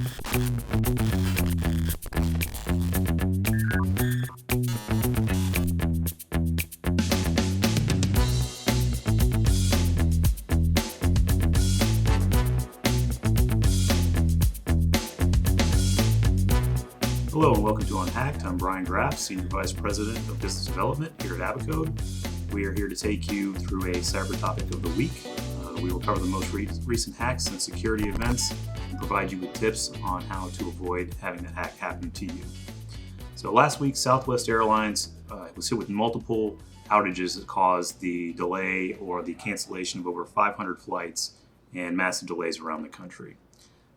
Hello and welcome to Unhacked. I'm Brian Graff, Senior Vice President of Business Development here at Abacode. We are here to take you through a cyber topic of the week. We will cover the most recent hacks and security events and provide you with tips on how to avoid having that hack happen to you. So last week, Southwest Airlines was hit with multiple outages that caused the delay or the cancellation of over 500 flights and massive delays around the country.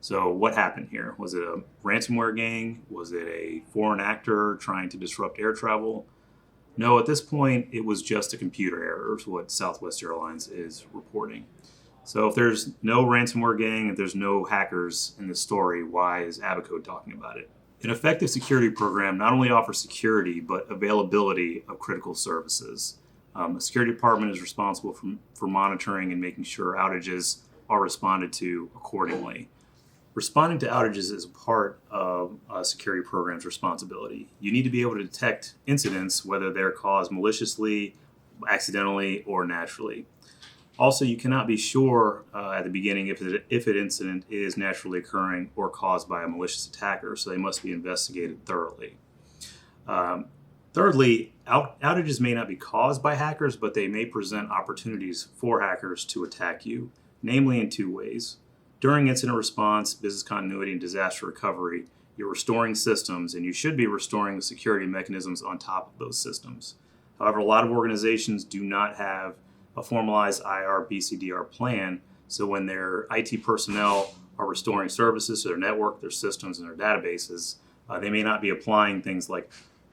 So what happened here? Was it a ransomware gang? Was it a foreign actor trying to disrupt air travel? No, at this point, it was just a computer error, is what Southwest Airlines is reporting. So if there's no ransomware gang, if there's no hackers in this story, why is Abacode talking about it? An effective security program not only offers security, but availability of critical services. The security department is responsible for monitoring and making sure outages are responded to accordingly. Responding to outages is a part of a security program's responsibility. You need to be able to detect incidents, whether they're caused maliciously, accidentally, or naturally. Also, you cannot be sure at the beginning if an incident is naturally occurring or caused by a malicious attacker, so they must be investigated thoroughly. Thirdly, outages may not be caused by hackers, but they may present opportunities for hackers to attack you, namely in two ways. During incident response, business continuity, and disaster recovery, you're restoring systems, and you should be restoring the security mechanisms on top of those systems. However, a lot of organizations do not have a formalized BCDR plan, so when their IT personnel are restoring services to their network, their systems, and their databases, they may not be applying things like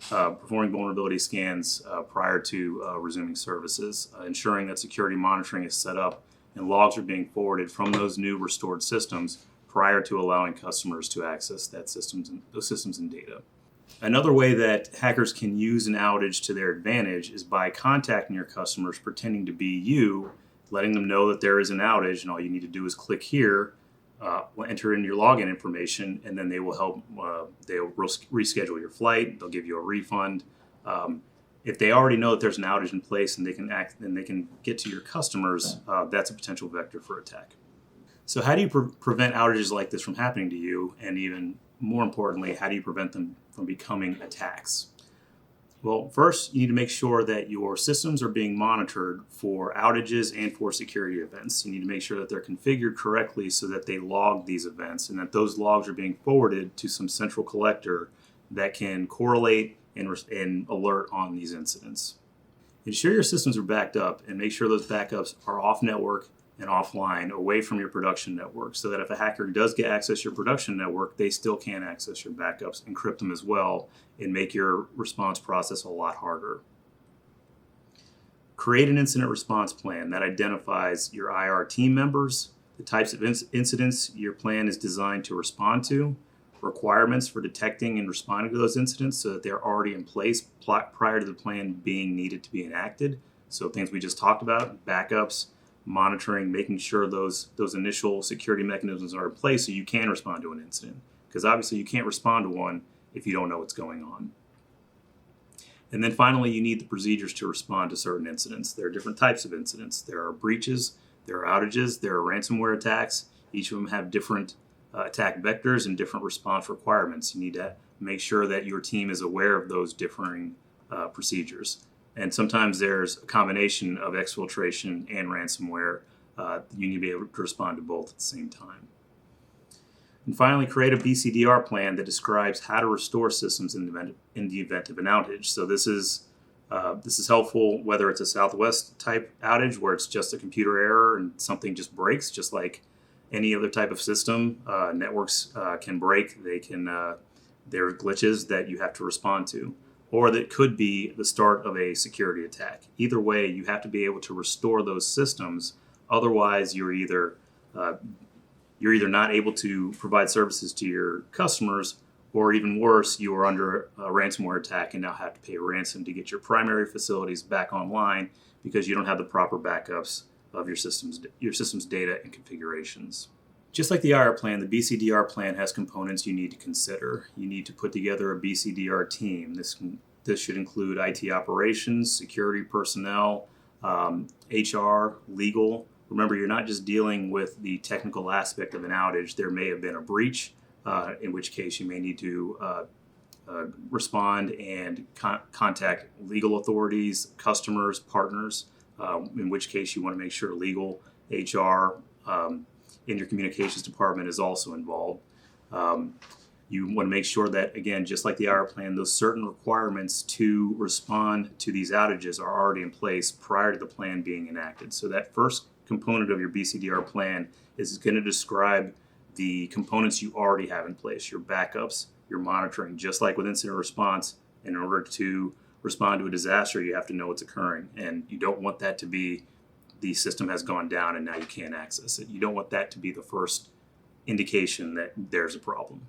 performing vulnerability scans prior to resuming services, ensuring that security monitoring is set up and logs are being forwarded from those new restored systems prior to allowing customers to access those systems and data. Another way that hackers can use an outage to their advantage is by contacting your customers pretending to be you, letting them know that there is an outage, and all you need to do is click here, enter in your login information, and then they will help. They'll reschedule your flight. They'll give you a refund. If they already know that there's an outage in place and they can get to your customers, that's a potential vector for attack. So how do you prevent outages like this from happening to you? And even more importantly, how do you prevent them from becoming attacks? Well, first, you need to make sure that your systems are being monitored for outages and for security events. You need to make sure that they're configured correctly so that they log these events and that those logs are being forwarded to some central collector that can correlate and alert on these incidents. Ensure your systems are backed up and make sure those backups are off network and offline, away from your production network, so that if a hacker does get access to your production network, they still can't access your backups, encrypt them as well, and make your response process a lot harder. Create an incident response plan that identifies your IR team members, the types of incidents your plan is designed to respond to, requirements for detecting and responding to those incidents so that they're already in place prior to the plan being needed to be enacted. So things we just talked about, backups, monitoring, making sure those initial security mechanisms are in place so you can respond to an incident. Because obviously you can't respond to one if you don't know what's going on. And then finally, you need the procedures to respond to certain incidents. There are different types of incidents. There are breaches, there are outages, there are ransomware attacks. Each of them have different attack vectors and different response requirements. You need to make sure that your team is aware of those differing procedures. And sometimes there's a combination of exfiltration and ransomware. You need to be able to respond to both at the same time. And finally, create a BCDR plan that describes how to restore systems in the event of an outage. So this is helpful whether it's a Southwest type outage where it's just a computer error and something just breaks, just like any other type of system. Networks can break. There are glitches that you have to respond to, or that could be the start of a security attack. Either way, you have to be able to restore those systems. Otherwise, you're either not able to provide services to your customers, or even worse, you are under a ransomware attack and now have to pay a ransom to get your primary facilities back online because you don't have the proper backups of your system's data and configurations. Just like the IR plan, the BCDR plan has components you need to consider. You need to put together a BCDR team. This should include IT operations, security personnel, HR, legal. Remember, you're not just dealing with the technical aspect of an outage. There may have been a breach, in which case you may need to respond and contact legal authorities, customers, partners, in which case you want to make sure legal, HR, in your communications department is also involved. You want to make sure that, again, just like the IR plan, those certain requirements to respond to these outages are already in place prior to the plan being enacted. So that first component of your BCDR plan is going to describe the components you already have in place, your backups, your monitoring. Just like with incident response, in order to respond to a disaster, you have to know what's occurring. And you don't want that to be the system has gone down and now you can't access it. You don't want that to be the first indication that there's a problem.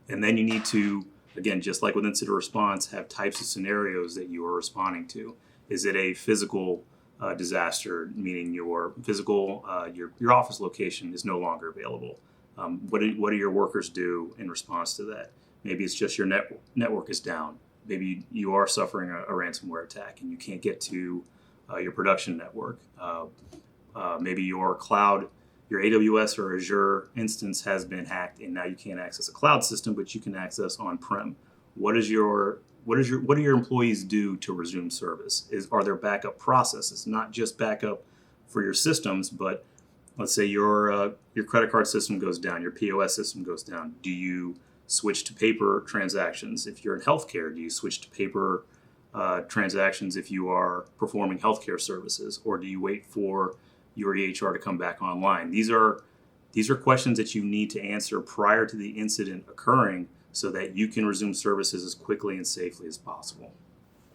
And then you need to, again, just like with incident response, have types of scenarios that you are responding to. Is it a physical disaster, meaning your physical, your office location is no longer available? What do your workers do in response to that? Maybe it's just your network is down. Maybe you are suffering a ransomware attack and you can't get to your production network. Maybe your cloud, your AWS or Azure instance has been hacked and now you can't access a cloud system, but you can access on-prem. What do your employees do to resume service? Are there backup processes, not just backup for your systems, but let's say your credit card system goes down, your POS system goes down. Do you switch to paper transactions? If you're in healthcare, do you switch to paper transactions if you are performing healthcare services, or do you wait for your EHR to come back online? These are questions that you need to answer prior to the incident occurring so that you can resume services as quickly and safely as possible.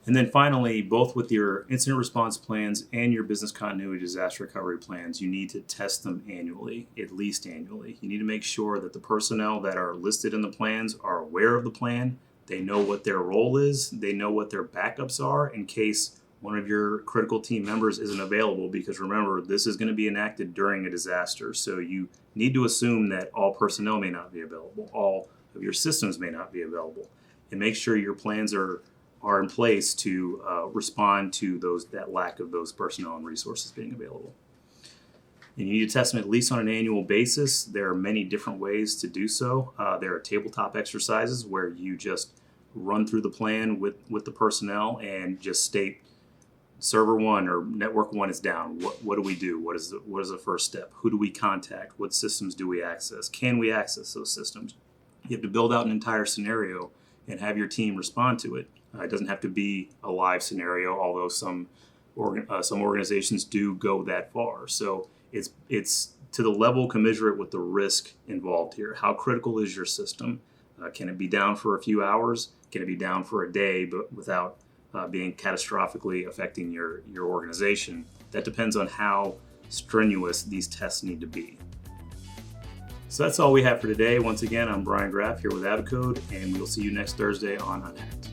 And then finally, both with your incident response plans and your business continuity disaster recovery plans, you need to test them annually, at least annually. You need to make sure that the personnel that are listed in the plans are aware of the plan. They know what their role is. They know what their backups are in case one of your critical team members isn't available, because remember, this is going to be enacted during a disaster. So you need to assume that all personnel may not be available, all of your systems may not be available, and make sure your plans are in place to respond to that lack of those personnel and resources being available. And you need to test them at least on an annual basis. There are many different ways to do so. There are tabletop exercises where you just run through the plan with the personnel and just state server 1 or network 1 is down. What do we do? What is the first step? Who do we contact? What systems do we access? Can we access those systems? You have to build out an entire scenario and have your team respond to it. It doesn't have to be a live scenario, although some organizations do go that far. So it's to the level commensurate with the risk involved here. How critical is your system? Can it be down for a few hours? Can it be down for a day, but without being catastrophically affecting your organization? That depends on how strenuous these tests need to be. So that's all we have for today. Once again, I'm Brian Graff here with Abacode, and we'll see you next Thursday on UNHACKED.